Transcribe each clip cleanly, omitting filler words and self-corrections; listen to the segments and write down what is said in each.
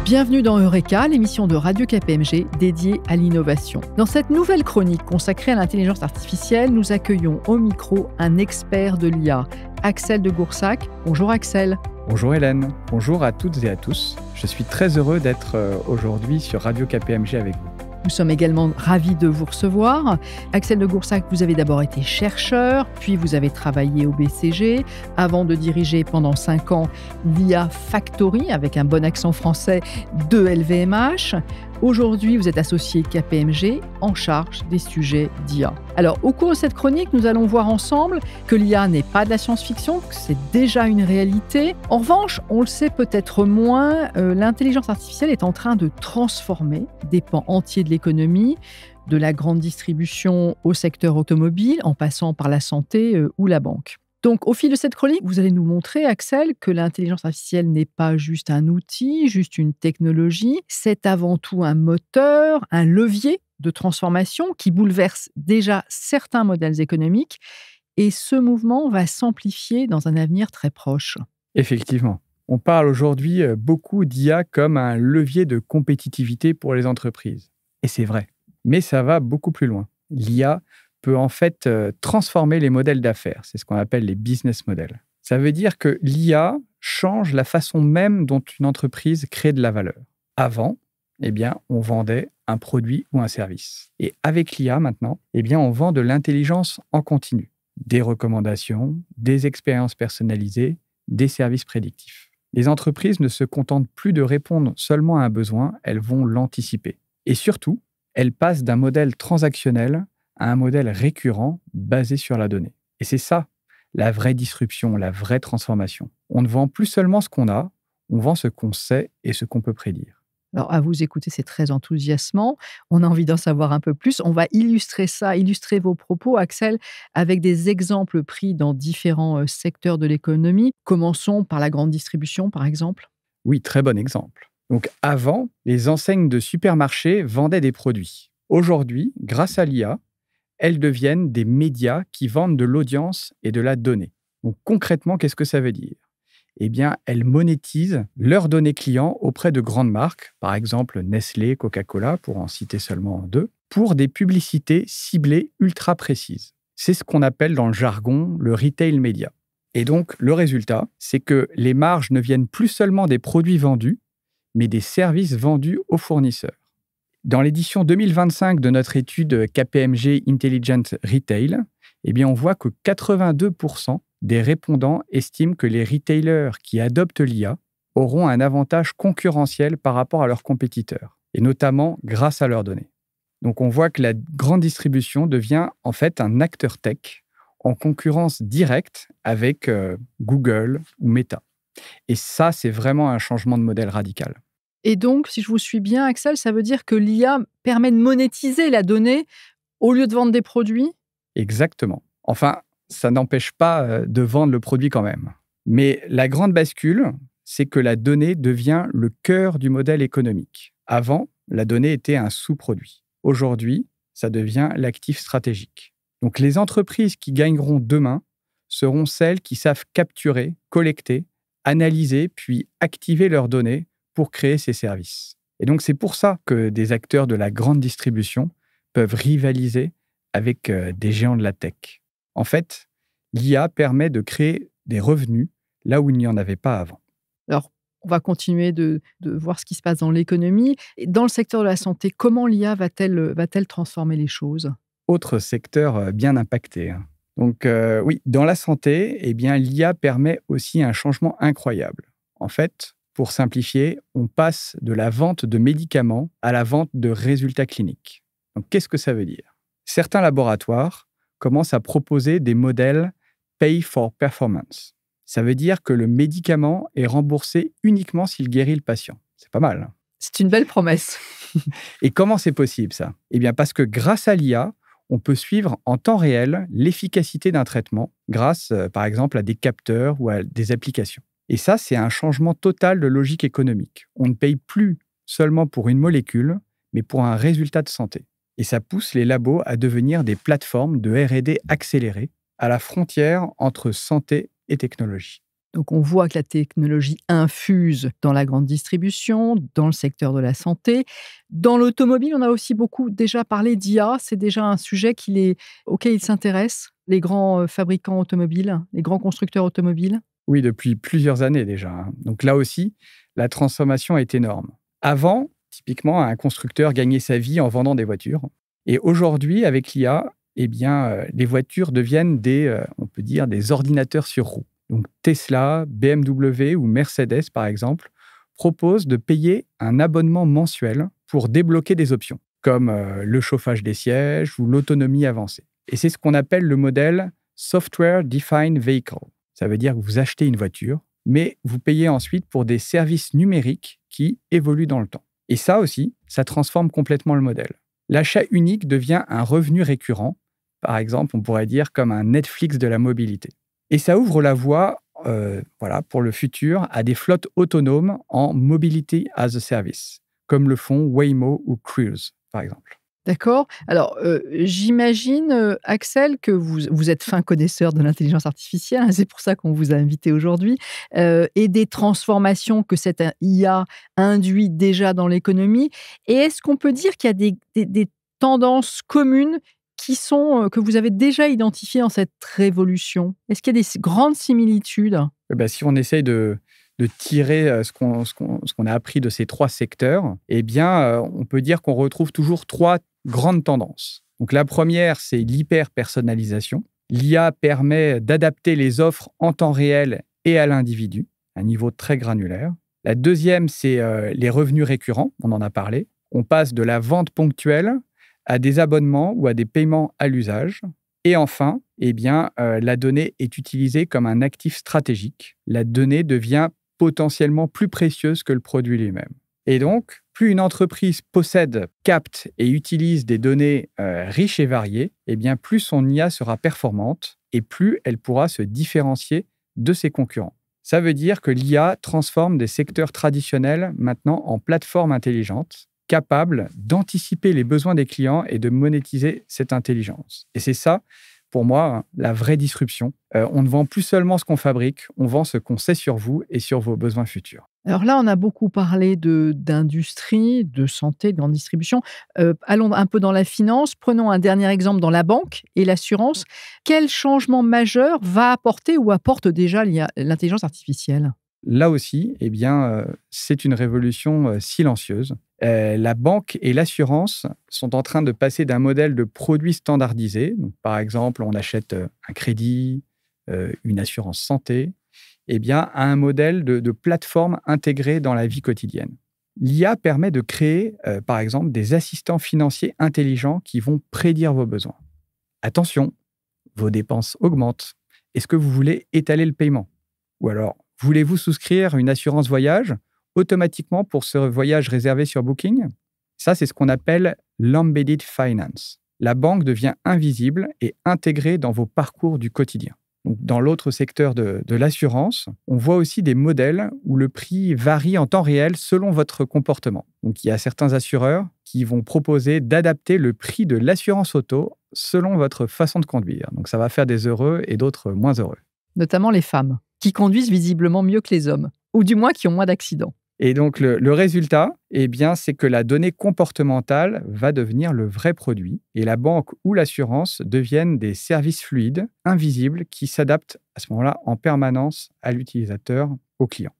Bienvenue dans Eureka, l'émission de Radio KPMG dédiée à l'innovation. Dans cette nouvelle chronique consacrée à l'intelligence artificielle, nous accueillons au micro un expert de l'IA, Axel de Goursac. Bonjour Axel. Bonjour Hélène, bonjour à toutes et à tous. Je suis très heureux d'être aujourd'hui sur Radio KPMG avec vous. Nous sommes également ravis de vous recevoir. Axel de Goursac, vous avez d'abord été chercheur, puis vous avez travaillé au BCG, avant de diriger pendant 5 ans l'IA Factory, avec un bon accent français, de LVMH. Aujourd'hui, vous êtes associé KPMG en charge des sujets d'IA. Alors, au cours de cette chronique, nous allons voir ensemble que l'IA n'est pas de la science-fiction, que c'est déjà une réalité. En revanche, on le sait peut-être moins, l'intelligence artificielle est en train de transformer des pans entiers de l'économie, de la grande distribution au secteur automobile, en passant par la santé ou la banque. Donc, au fil de cette chronique, vous allez nous montrer, Axel, que l'intelligence artificielle n'est pas juste un outil, juste une technologie. C'est avant tout un moteur, un levier de transformation qui bouleverse déjà certains modèles économiques. Et ce mouvement va s'amplifier dans un avenir très proche. Effectivement. On parle aujourd'hui beaucoup d'IA comme un levier de compétitivité pour les entreprises. Et c'est vrai. Mais ça va beaucoup plus loin. L'IA peut en fait transformer les modèles d'affaires. C'est ce qu'on appelle les business models. Ça veut dire que l'IA change la façon même dont une entreprise crée de la valeur. Avant, on vendait un produit ou un service. Et avec l'IA maintenant, on vend de l'intelligence en continu. Des recommandations, des expériences personnalisées, des services prédictifs. Les entreprises ne se contentent plus de répondre seulement à un besoin, elles vont l'anticiper. Et surtout, elles passent d'un modèle transactionnel à un modèle récurrent basé sur la donnée. Et c'est ça, la vraie disruption, la vraie transformation. On ne vend plus seulement ce qu'on a, on vend ce qu'on sait et ce qu'on peut prédire. Alors, à vous écouter, c'est très enthousiasmant. On a envie d'en savoir un peu plus. On va illustrer vos propos, Axel, avec des exemples pris dans différents secteurs de l'économie. Commençons par la grande distribution, par exemple. Oui, très bon exemple. Donc, avant, les enseignes de supermarchés vendaient des produits. Aujourd'hui, grâce à l'IA, elles deviennent des médias qui vendent de l'audience et de la donnée. Donc concrètement, qu'est-ce que ça veut dire ? Elles monétisent leurs données clients auprès de grandes marques, par exemple Nestlé, Coca-Cola, pour en citer seulement 2, pour des publicités ciblées ultra précises. C'est ce qu'on appelle dans le jargon le retail media. Et donc, le résultat, c'est que les marges ne viennent plus seulement des produits vendus, mais des services vendus aux fournisseurs. Dans l'édition 2025 de notre étude KPMG Intelligent Retail, on voit que 82% des répondants estiment que les retailers qui adoptent l'IA auront un avantage concurrentiel par rapport à leurs compétiteurs, et notamment grâce à leurs données. Donc on voit que la grande distribution devient en fait un acteur tech en concurrence directe avec Google ou Meta. Et ça, c'est vraiment un changement de modèle radical. Et donc, si je vous suis bien, Axel, ça veut dire que l'IA permet de monétiser la donnée au lieu de vendre des produits ? Exactement. Enfin, ça n'empêche pas de vendre le produit quand même. Mais la grande bascule, c'est que la donnée devient le cœur du modèle économique. Avant, la donnée était un sous-produit. Aujourd'hui, ça devient l'actif stratégique. Donc, les entreprises qui gagneront demain seront celles qui savent capturer, collecter, analyser, puis activer leurs données pour créer ces services. Et donc, c'est pour ça que des acteurs de la grande distribution peuvent rivaliser avec des géants de la tech. En fait, l'IA permet de créer des revenus là où il n'y en avait pas avant. Alors, on va continuer de voir ce qui se passe dans l'économie. Et dans le secteur de la santé, comment l'IA va-t-elle transformer les choses ? Autre secteur bien impacté. Donc, oui, dans la santé, l'IA permet aussi un changement incroyable. En fait, pour simplifier, on passe de la vente de médicaments à la vente de résultats cliniques. Donc, qu'est-ce que ça veut dire ? Certains laboratoires commencent à proposer des modèles Pay for Performance. Ça veut dire que le médicament est remboursé uniquement s'il guérit le patient. C'est pas mal. C'est une belle promesse. Et comment c'est possible, ça ? Parce que grâce à l'IA, on peut suivre en temps réel l'efficacité d'un traitement grâce, par exemple, à des capteurs ou à des applications. Et ça, c'est un changement total de logique économique. On ne paye plus seulement pour une molécule, mais pour un résultat de santé. Et ça pousse les labos à devenir des plateformes de R&D accélérées à la frontière entre santé et technologie. Donc on voit que la technologie infuse dans la grande distribution, dans le secteur de la santé. Dans l'automobile, on a aussi beaucoup déjà parlé d'IA. C'est déjà un sujet auquel ils s'intéressent, les grands fabricants automobiles, les grands constructeurs automobiles. Oui, depuis plusieurs années déjà, hein. Donc là aussi, la transformation est énorme. Avant, typiquement, un constructeur gagnait sa vie en vendant des voitures. Et aujourd'hui, avec l'IA, les voitures deviennent on peut dire, des ordinateurs sur roues. Donc Tesla, BMW ou Mercedes, par exemple, proposent de payer un abonnement mensuel pour débloquer des options, comme le chauffage des sièges ou l'autonomie avancée. Et c'est ce qu'on appelle le modèle Software Defined Vehicle. Ça veut dire que vous achetez une voiture, mais vous payez ensuite pour des services numériques qui évoluent dans le temps. Et ça aussi, ça transforme complètement le modèle. L'achat unique devient un revenu récurrent, par exemple, on pourrait dire comme un Netflix de la mobilité. Et ça ouvre la voie, pour le futur, à des flottes autonomes en Mobility as a Service, comme le font Waymo ou Cruise, par exemple. D'accord. Alors, j'imagine, Axel, que vous êtes fin connaisseur de l'intelligence artificielle, hein, c'est pour ça qu'on vous a invité aujourd'hui, et des transformations que cette IA induit déjà dans l'économie. Et est-ce qu'on peut dire qu'il y a des tendances communes que vous avez déjà identifiées dans cette révolution? Est-ce qu'il y a des grandes similitudes? Si on essaye de tirer ce qu'on a appris de ces trois secteurs, on peut dire qu'on retrouve toujours trois grandes tendances. Donc la première, c'est l'hyper-personnalisation. L'IA permet d'adapter les offres en temps réel et à l'individu, à un niveau très granulaire. La deuxième, c'est les revenus récurrents, on en a parlé. On passe de la vente ponctuelle à des abonnements ou à des paiements à l'usage. Et enfin, la donnée est utilisée comme un actif stratégique. La donnée devient potentiellement plus précieuse que le produit lui-même. Et donc, plus une entreprise possède, capte et utilise des données riches et variées, plus son IA sera performante et plus elle pourra se différencier de ses concurrents. Ça veut dire que l'IA transforme des secteurs traditionnels maintenant en plateformes intelligentes, capables d'anticiper les besoins des clients et de monétiser cette intelligence. Et c'est ça, pour moi, la vraie disruption. On ne vend plus seulement ce qu'on fabrique, on vend ce qu'on sait sur vous et sur vos besoins futurs. Alors là, on a beaucoup parlé d'industrie, de santé, de grande distribution. Allons un peu dans la finance. Prenons un dernier exemple dans la banque et l'assurance. Quel changement majeur va apporter ou apporte déjà l'intelligence artificielle? Là aussi, c'est une révolution silencieuse. La banque et l'assurance sont en train de passer d'un modèle de produits standardisés. Donc, par exemple, on achète un crédit, une assurance santé, à un modèle de plateforme intégrée dans la vie quotidienne. L'IA permet de créer, par exemple, des assistants financiers intelligents qui vont prédire vos besoins. Attention, vos dépenses augmentent. Est-ce que vous voulez étaler le paiement? Ou alors, voulez-vous souscrire une assurance voyage automatiquement pour ce voyage réservé sur Booking? Ça, c'est ce qu'on appelle l'embedded finance. La banque devient invisible et intégrée dans vos parcours du quotidien. Donc, dans l'autre secteur de l'assurance, on voit aussi des modèles où le prix varie en temps réel selon votre comportement. Donc, il y a certains assureurs qui vont proposer d'adapter le prix de l'assurance auto selon votre façon de conduire. Donc, ça va faire des heureux et d'autres moins heureux. Notamment les femmes, qui conduisent visiblement mieux que les hommes, ou du moins qui ont moins d'accidents. Et donc, le résultat, c'est que la donnée comportementale va devenir le vrai produit et la banque ou l'assurance deviennent des services fluides, invisibles, qui s'adaptent à ce moment-là en permanence à l'utilisateur, au client.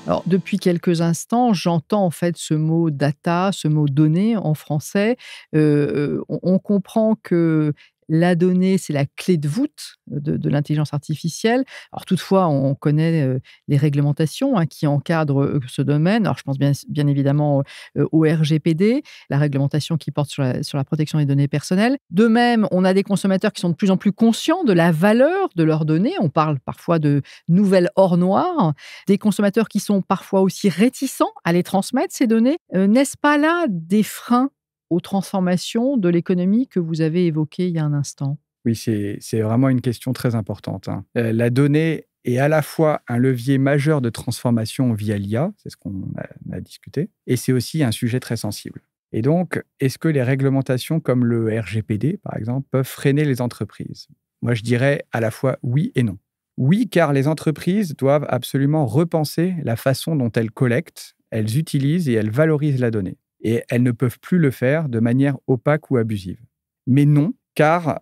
Alors, depuis quelques instants, j'entends en fait ce mot data, ce mot données en français. On comprend que la donnée, c'est la clé de voûte de l'intelligence artificielle. Alors toutefois, on connaît les réglementations qui encadrent ce domaine. Alors je pense bien évidemment au RGPD, la réglementation qui porte sur la protection des données personnelles. De même, on a des consommateurs qui sont de plus en plus conscients de la valeur de leurs données. On parle parfois de nouvelles or noires. Des consommateurs qui sont parfois aussi réticents à les transmettre, ces données. N'est-ce pas là des freins aux transformations de l'économie que vous avez évoquées il y a un instant? Oui, c'est vraiment une question très importante, hein. La donnée est à la fois un levier majeur de transformation via l'IA, c'est ce qu'on a discuté, et c'est aussi un sujet très sensible. Et donc, est-ce que les réglementations comme le RGPD, par exemple, peuvent freiner les entreprises? Moi, je dirais à la fois oui et non. Oui, car les entreprises doivent absolument repenser la façon dont elles collectent, elles utilisent et elles valorisent la donnée. Et elles ne peuvent plus le faire de manière opaque ou abusive. Mais non, car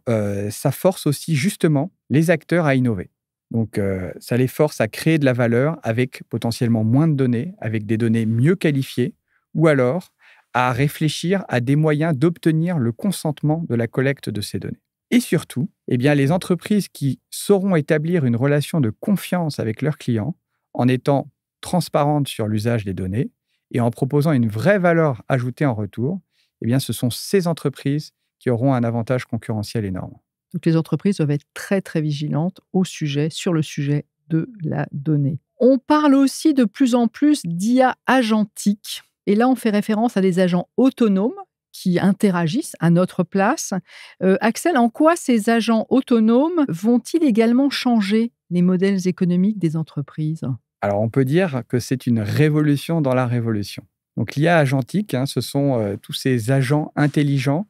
ça force aussi justement les acteurs à innover. Donc, ça les force à créer de la valeur avec potentiellement moins de données, avec des données mieux qualifiées, ou alors à réfléchir à des moyens d'obtenir le consentement de la collecte de ces données. Et surtout, les entreprises qui sauront établir une relation de confiance avec leurs clients en étant transparentes sur l'usage des données et en proposant une vraie valeur ajoutée en retour, ce sont ces entreprises qui auront un avantage concurrentiel énorme. Donc les entreprises doivent être très, très vigilantes sur le sujet de la donnée. On parle aussi de plus en plus d'IA agentique. Et là, on fait référence à des agents autonomes qui interagissent à notre place. Axel, en quoi ces agents autonomes vont-ils également changer les modèles économiques des entreprises ? Alors, on peut dire que c'est une révolution dans la révolution. Donc, l'IA agentique, ce sont tous ces agents intelligents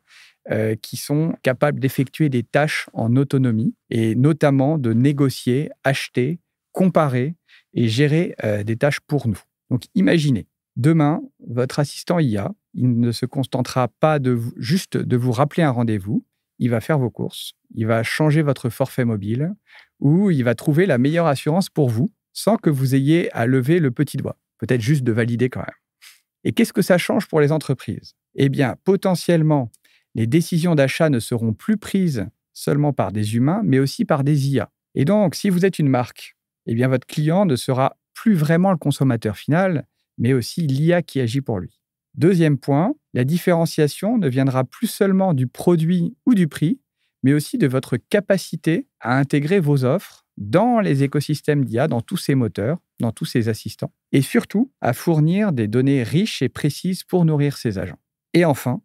qui sont capables d'effectuer des tâches en autonomie et notamment de négocier, acheter, comparer et gérer des tâches pour nous. Donc, imaginez, demain, votre assistant IA, il ne se contentera pas juste de vous rappeler un rendez-vous, il va faire vos courses, il va changer votre forfait mobile ou il va trouver la meilleure assurance pour vous sans que vous ayez à lever le petit doigt. Peut-être juste de valider quand même. Et qu'est-ce que ça change pour les entreprises ? Potentiellement, les décisions d'achat ne seront plus prises seulement par des humains, mais aussi par des IA. Et donc, si vous êtes une marque, votre client ne sera plus vraiment le consommateur final, mais aussi l'IA qui agit pour lui. Deuxième point, la différenciation ne viendra plus seulement du produit ou du prix, mais aussi de votre capacité à intégrer vos offres dans les écosystèmes d'IA, dans tous ces moteurs, dans tous ces assistants, et surtout à fournir des données riches et précises pour nourrir ces agents. Et enfin,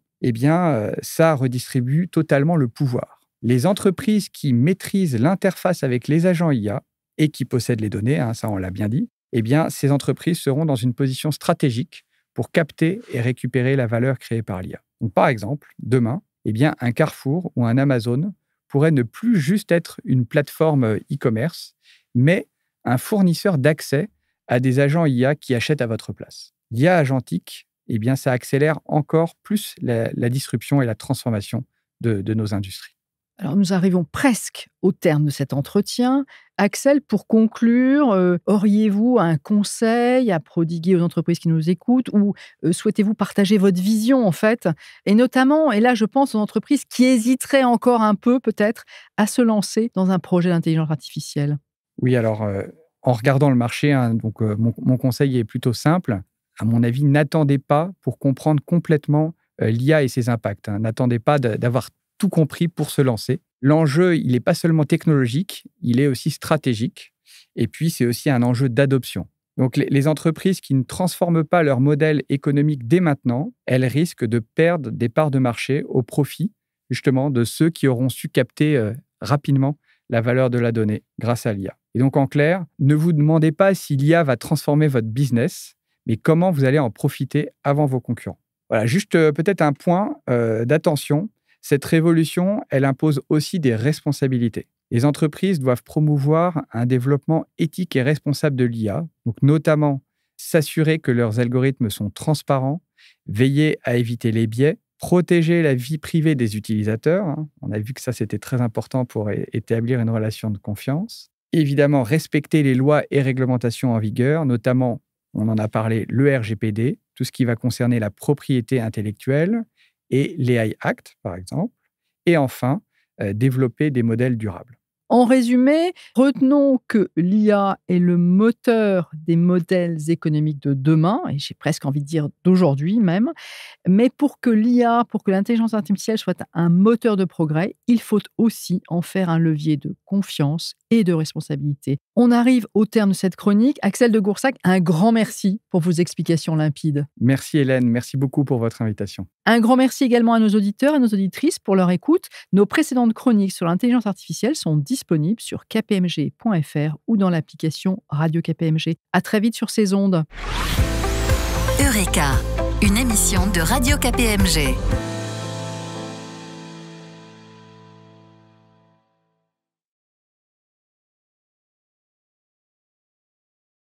ça redistribue totalement le pouvoir. Les entreprises qui maîtrisent l'interface avec les agents IA et qui possèdent les données, ça on l'a bien dit, ces entreprises seront dans une position stratégique pour capter et récupérer la valeur créée par l'IA. Donc, par exemple, demain, un Carrefour ou un Amazon pourrait ne plus juste être une plateforme e-commerce, mais un fournisseur d'accès à des agents IA qui achètent à votre place. L'IA agentique, ça accélère encore plus la disruption et la transformation de nos industries. Alors, nous arrivons presque au terme de cet entretien. Axel, pour conclure, auriez-vous un conseil à prodiguer aux entreprises qui nous écoutent ou souhaitez-vous partager votre vision, en fait ? Et notamment, et là, je pense aux entreprises qui hésiteraient encore un peu, peut-être, à se lancer dans un projet d'intelligence artificielle. Oui, alors, en regardant le marché, mon conseil est plutôt simple. À mon avis, n'attendez pas pour comprendre complètement l'IA et ses impacts. N'attendez pas d'avoir tout compris pour se lancer. L'enjeu, il n'est pas seulement technologique, il est aussi stratégique. Et puis, c'est aussi un enjeu d'adoption. Donc, les entreprises qui ne transforment pas leur modèle économique dès maintenant, elles risquent de perdre des parts de marché au profit, justement, de ceux qui auront su capter rapidement la valeur de la donnée grâce à l'IA. Et donc, en clair, ne vous demandez pas si l'IA va transformer votre business, mais comment vous allez en profiter avant vos concurrents. Voilà, juste peut-être un point d'attention. Cette révolution, elle impose aussi des responsabilités. Les entreprises doivent promouvoir un développement éthique et responsable de l'IA, donc notamment s'assurer que leurs algorithmes sont transparents, veiller à éviter les biais, protéger la vie privée des utilisateurs. On a vu que ça, c'était très important pour établir une relation de confiance. Évidemment, respecter les lois et réglementations en vigueur, notamment, on en a parlé, le RGPD, tout ce qui va concerner la propriété intellectuelle, et l'AI Act, par exemple. Et enfin, développer des modèles durables. En résumé, retenons que l'IA est le moteur des modèles économiques de demain, et j'ai presque envie de dire d'aujourd'hui même. Mais pour que l'IA, pour que l'intelligence artificielle soit un moteur de progrès, il faut aussi en faire un levier de confiance et de responsabilité. On arrive au terme de cette chronique. Axel de Goursac, un grand merci pour vos explications limpides. Merci Hélène, merci beaucoup pour votre invitation. Un grand merci également à nos auditeurs et nos auditrices pour leur écoute. Nos précédentes chroniques sur l'intelligence artificielle sont disponibles sur kpmg.fr ou dans l'application Radio KPMG. À très vite sur ces ondes. Eureka, une émission de Radio KPMG.